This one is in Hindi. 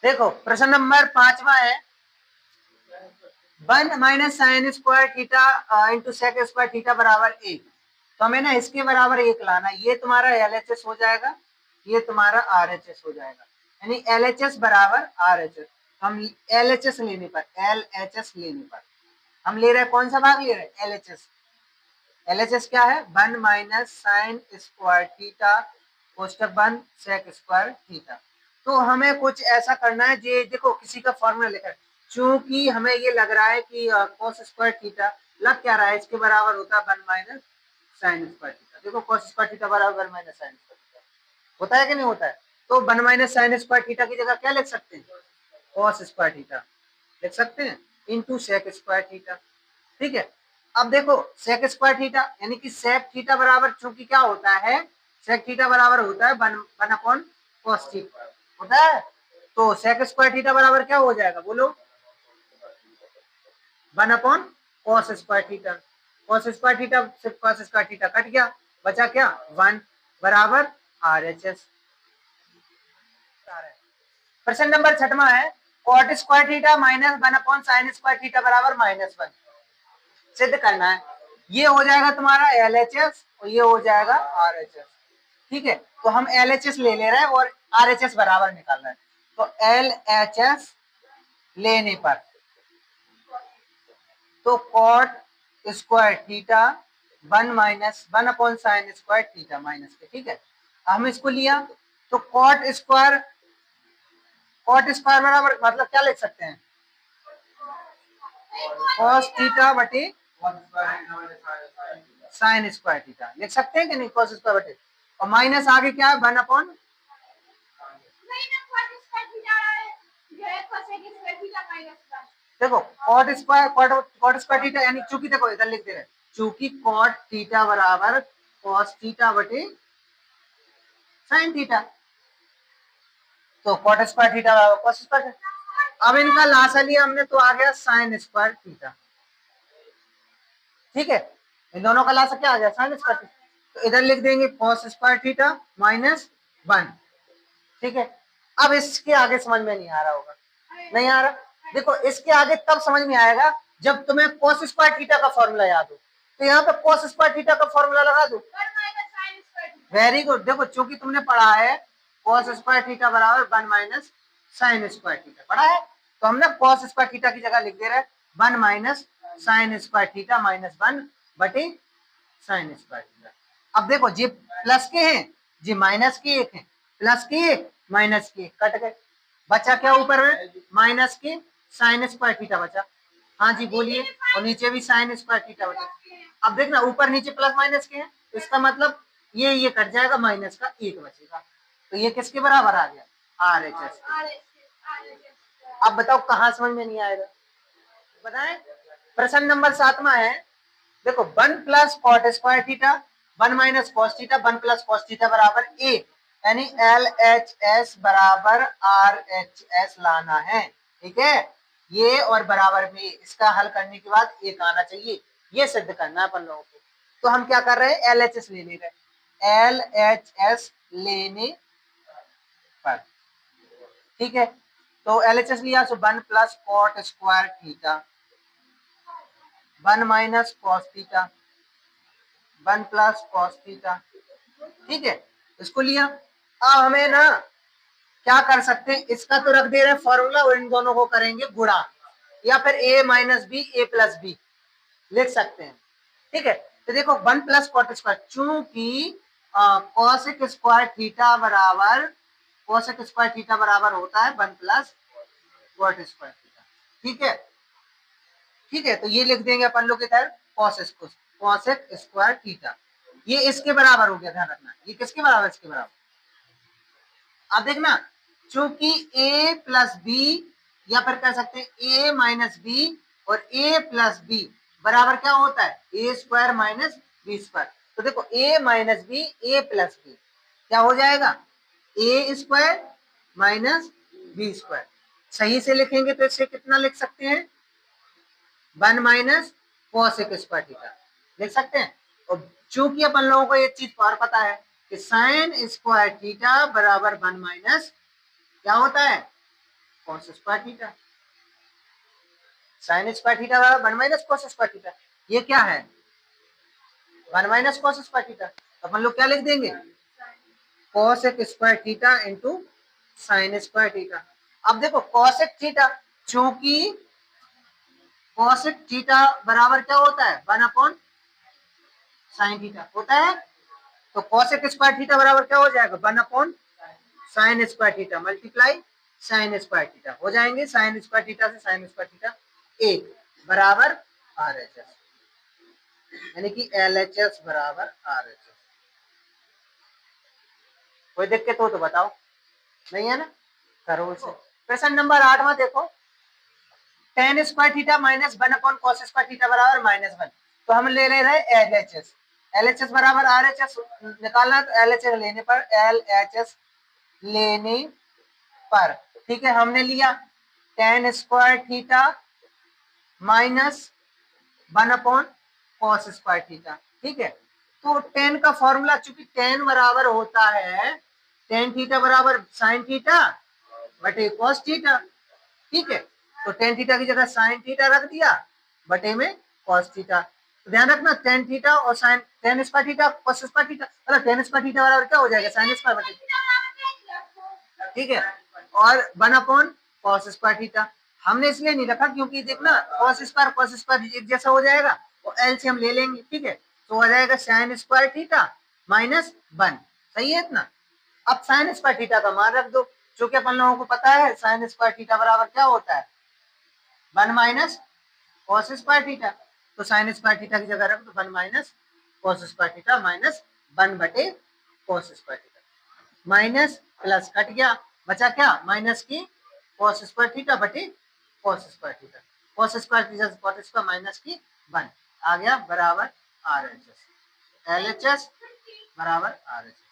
देखो प्रश्न नंबर 5वां है 1 minus sine square theta into sec square theta बराबर 1। तो हमें ना इसके बराबर 1 लाना, ये तुम्हारा LHS हो जाएगा, ये तुम्हारा RHS हो जाएगा, यानी LHS बराबर RHS। हम LHS लेने पर LHS लेने पर हम ले रहे हैं कौन सा भाग ले रहे हैं LHS। LHS क्या है 1 माइनस साइन स्क्वायर थीटा कोष्टक बंद सेक स्क्वायर थीटा। तो हमें कुछ ऐसा करना है, जे देखो किसी का फॉर्मूला लेकर, चूंकि हमें ये लग रहा है कि cos स्क्वायर थीटा लग क्या रहा है, इसके बराबर होता है 1 माइनस साइन स्क्वायर थीटा। देखो cos स्क्वायर थीटा बराबर 1 माइनस साइन स्क्वायर थीटा होता है कि नहीं होता है। तो 1 माइनस साइन स्क्वायर थीटा की जगह क्या लिख सकते हैं cos स्क्वायर थीटा लिख सकते हैं इंटू सेक स्क्वायर थीटा। ठीक है, अब देखो सेक स्क्वायर थीटा यानी कि सेक थीटा बराबर, चूंकि क्या होता है सेक थीटा बराबर होता है 1 अपॉन cos थीटा होता है। तो सेक स्क्वायर थीटा बराबर क्या हो जाएगा बोलो 1 upon cos square theta. cos square theta से cos स्क्वायर थीटा कट गया, बचा क्या 1 बराबर RHS। प्रश्न नंबर 6वां है cot square theta minus 1 upon sine square theta बराबर -1 सिद्ध करना है। ये हो जाएगा तुम्हारा LHS और ये हो जाएगा RHS। ठीक है, तो हम LHS ले रहे हैं और RHS बराबर निकाल रहे हैं। तो LHS लेने पर तो cot square theta 1 minus 1 upon sine square theta minus के। ठीक है, हम इसको लिया तो cot स्क्वायर बराबर मतलब क्या लिख सकते हैं cos थीटा बटे साइन स्क्वायर थीटा लिख सकते हैं कि नहीं, cos स्क्वायर बटे, और माइनस आगे क्या है 1 अपॉन देखो cot स्क्वायर थीटा यानी चूंकि देखो इधर लिख दे रहे चूंकि cot थीटा बराबर cos थीटा बटे साइन थीटा, तो cot स्क्वायर थीटा बराबर cos स्क्वायर थीटा। अब इनका लासा लिया हमने तो आ गया साइन स्क्वायर थीटा। ठीक है, इन दोनों का लासा क्या आ गया साइन स्क्वायर थीटा, तो इधर लिख देंगे cos स्क्वायर थीटा -1। ठीक है, अब इसके आगे समझ में नहीं आ रहा होगा, नहीं आ रहा। देखो इसके आगे तब समझ में आएगा जब तुम्हें cos स्क्वायर थीटा का फॉर्मूला याद हो, तो यहाँ पे cos स्क्वायर थीटा का फॉर्मूला लगा दो। वेरी गुड, देखो चूंकि तुमने पढ़ा है cos स्क्वायर थीटा बराबर 1 माइनस साइन स्क्वायर थीटा पढ़ा है, तो हमने cos स्क्वायर थीटा की जगह लिख दे रहे 1 माइनस साइन स्क्वायर थीटा -1 बटे साइन स्क्वायर थीटा। अब देखो जी प्लस के हैं जी माइनस के एक है, प्लस के एक माइनस के एक कट गए, बचा क्या ऊपर में माइनस के साइन स्क्वायर थीटा बचा। हाँ जी बोलिए, और नीचे भी साइन स्क्वायर थीटा बचा। अब देखना ऊपर नीचे प्लस माइनस के हैं, इसका मतलब ये कट जाएगा, माइनस का एक बचेगा, तो ये किसके बराबर आ गया RHS। अब बताओ कहाँ समझ में नहीं आएगा बताएं। प्रश्न नंबर 7वां है देखो 1 plus cot square theta 1 minus cos theta 1 plus cos theta बराबर a, यानी LHS बराबर RHS लाना है। ठीक है, ये और बराबर में इसका हल करने के बाद एक आना चाहिए, ये सिद्ध करना है अपन लोगों को। तो हम क्या कर रहे हैं LHS ले रहे हैं, LHS लेने पर। ठीक है, तो LHS लिया तो 1 plus cot square theta 1 minus cos theta 1 plus cos theta. ठीक है, इसको लिया। अब हमें ना क्या कर सकते हैं, इसका तो रख दे रहे फॉर्मूला और इन दोनों को करेंगे गुणा, या फिर a minus B A plus B लिख सकते हैं। ठीक है, तो देखो 1 प्लस कॉट स्क्वायर, चूंकि कॉसेक स्क्वायर थीटा बराबर होता है 1 प्लस कॉट स्क्वायर थीटा। ठीक है, ठीक है, तो ये लिख देंगे अपन लोग इधर कॉसेक स्क्वायर थीटा, ये इसके बराबर हो गया, ध्यान रखना ये किसके बराबर, इसके बराबर। अब देखना चूंकि a प्लस बी, या फिर कह सकते हैं a माइनस बी और a प्लस बी बराबर क्या होता है a square minus B square. तो देखो a minus B a plus B क्या हो जाएगा a square minus B square. सही से लिखेंगे तो इससे कितना लिख सकते हैं 1 माइनस कॉसेक स्क्वायर थीटा लिख सकते हैं। और चूंकि अपन लोगों को ये चीज और पता है कि साइन स्क्वायर थीटा बराबर 1 माइनस क्या होता है cos square theta, sign square theta बराबर 1 माइनस कॉस स्क्वायर थीटा। ये क्या है 1 माइनस कॉस स्क्वायर थीटा, तो अपन लोग क्या लिख देंगे cos square theta into sine square theta. अब देखो कॉस थीटा, चूंकि कॉस थीटा बराबर क्या होता है 1 अपॉन साइन थीटा होता है, तो कॉस स्क्वायर थीटा बराबर क्या हो जाएगा 1 upon sine square theta multiply sign square theta हो जाएंगे। साइन स्क्वायर थीटा से साइन स्क्वायर थीटा 1 बराबर RHS, यानी कि LHS बराबर RHS। कोई दिक्कत हो तो बताओ, नहीं है ना, करो इसे। क्वेश्चन नंबर 8 में देखो tan square theta minus 1 upon cos square theta बराबर -1, तो हम ले ले रहे हैं LHS, LHS बराबर RHS निकालना, तो LHS लेने पर LHS लेने पर, ठीक है, हमने लिया tan square theta minus 1 upon cos square theta, ठीक है। तो tan का फॉर्मूला, चूंकि tan बराबर होता है tan थीटा बराबर साइन थीटा बटे कॉस थीटा, ठीक है, तो tan थीटा की जगह साइन थीटा रख दिया बटे में कॉस थीटा। तो ध्यान रखना tan थीटा और sine tan square theta cos square theta, मतलब tan स्क्वायर थीटा बराबर क्या हो जाएगा साइन स्क्वायर बटे, ठीक है, और 1 अपॉन कॉस स्क्वायर थीटा। हमने इसलिए नहीं रखा क्योंकि देखना कॉस स्क्वायर एक जैसा हो जाएगा, और एलसीएम ले लेंगे, ठीक है, तो हो जाएगा साइन स्क्वायर थीटा माइनस 1, सही है इतना। अब साइन स्क्वायर थीटा का मान रख दो, जो कि अपन लोगों को पता है साइन स्क्वायर थीटा बराबर क्या होता है 1 माइनस कॉस स्क्वायर थीटा, तो साइन स्क्वायर थीटा की जगह रख दो 1 minus cos square theta minus 1 बटे cos square theta, minus plus cut गया, बचा क्या माइनस की कॉस स्क्वायर थीटा बटे cos square theta, cos square theta cos square minus की 1 आ गया बराबर RHS, LHS बराबर RHS।